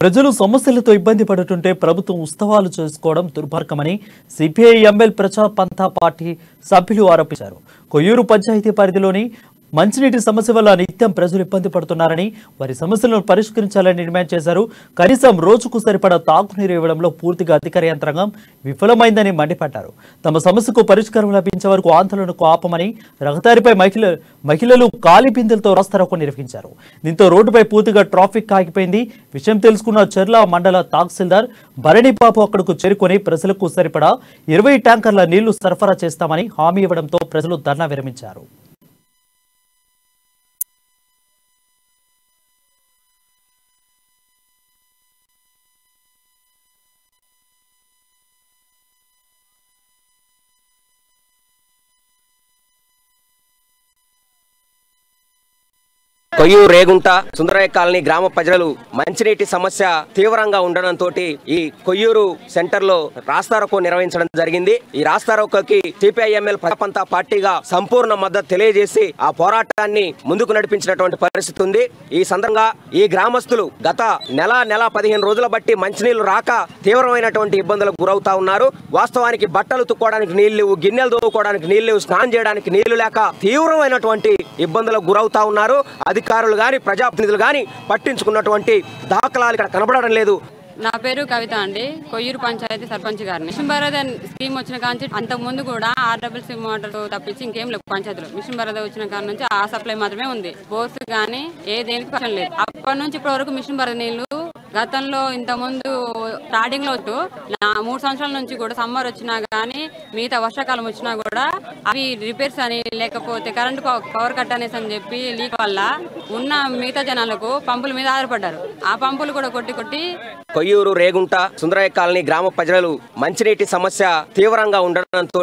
ప్రజలు సమస్యలతో ఇబ్బంది పడుతుంటే ప్రభుత్వం ఉత్సవాలు చేసుకోవడం దుర్మార్గమని సిపిఐ ఎంఎల్ ప్రజా పంథా పార్టీ సభ్యులు ఆరోపించారు. కొయ్యూరు పంచాయతీ పరిధిలోని మంచినీటి సమస్య వల్ల నిత్యం ప్రజలు ఇబ్బంది పడుతున్నారని, వారి సమస్యలను పరిష్కరించాలని డిమాండ్ చేశారు. కనీసం రోజుకు సరిపడా తాగునీరు ఇవ్వడంలో పూర్తిగా అధికార యంత్రాంగం విఫలమైందని మండిపడ్డారు. తమ సమస్యకు పరిష్కారం లభించే వరకు ఆందోళనకు ఆపమని రహదారిపై మహిళలు కాలి బిందెలతో రాస్తారోకో నిర్వహించారు. దీంతో రోడ్డుపై పూర్తిగా ట్రాఫిక్ ఆగిపోయింది. విషయం తెలుసుకున్న చెర్ల మండల తహసీల్దార్ భరణిబాబు అక్కడకు చేరుకొని ప్రజలకు సరిపడా 20 ట్యాంకర్ల నీళ్లు సరఫరా చేస్తామని హామీ ఇవ్వడంతో ప్రజలు ధర్నా విరమించారు. కొయ్యూరు రేగుంట సుందరయ్య కాలనీ గ్రామ ప్రజలు మంచినీటి సమస్య తీవ్రంగా ఉండడంతో ఈ కొయ్యూరు సెంటర్ లో రాస్తారోకో నిర్వహించడం జరిగింది. ఈ రాస్తారోకోకి సిపిఐఎంఎల్ ప్రజా పంథా పార్టీగా సంపూర్ణ మద్దతు తెలియజేసి ఆ పోరాటాన్ని ముందుకు నడిపించినటువంటి పరిస్థితి ఉంది. ఈ సందర్భంగా ఈ గ్రామస్తులు గత నెల 15 రోజుల బట్టి మంచినీళ్లు రాక తీవ్రమైనటువంటి ఇబ్బందులకు గురవుతా ఉన్నారు. వాస్తవానికి బట్టలు తుక్కోవడానికి నీళ్లు లేవు, గిన్నెలు తోముకోవడానికి నీళ్లు లేవు, స్నానం చేయడానికి నీళ్లు లేక తీవ్రమైనటువంటి ఇబ్బందులకు గురవుతా ఉన్నారు. అధికారులు గాని ప్రజాప్రతినిధులు గాని పట్టించుకున్నటువంటి దాఖలాలు ఇక్కడ కనబడడం లేదు. నా పేరు కవిత అండి. కొయ్యూరు పంచాయతీ సర్పంచ్ గారిని. మిషన్ భరద స్కీమ్ వచ్చిన కాంచి అంతకు ముందు కూడా RWC మోటార్ తప్పించి ఇంకేం లేవు పంచాయతీలో. మిషన్ భరద వచ్చిన కాడ నుంచి ఆ సప్లై మాత్రమే ఉంది. బోర్స్ గానీ ఏ దేనికి పని లేదు. అప్పటి నుంచి ఇప్పటి వరకు మిషన్ భరద నీళ్లు గతంలో ఇంతకుముందు స్టార్టింగ్ లో 3 సంవత్సరాల నుంచి కూడా సమ్మర్ వచ్చినా గానీ మిగతా వర్షాకాలం వచ్చినా కూడా అవి రిపేర్స్ అని లేకపోతే కరెంట్ పవర్ కట్ అనేసి అని చెప్పి లీక్ వల్ల ఉన్న మిగతా జనాలకు పంపుల మీద ఆధారపడ్డారు. ఆ పంపులు కూడా కొట్టి కొయ్యూరు రేగుంట సుందరయ్య కాలనీ గ్రామ ప్రజలు మంచినీటి సమస్య తీవ్రంగా ఉండడంతో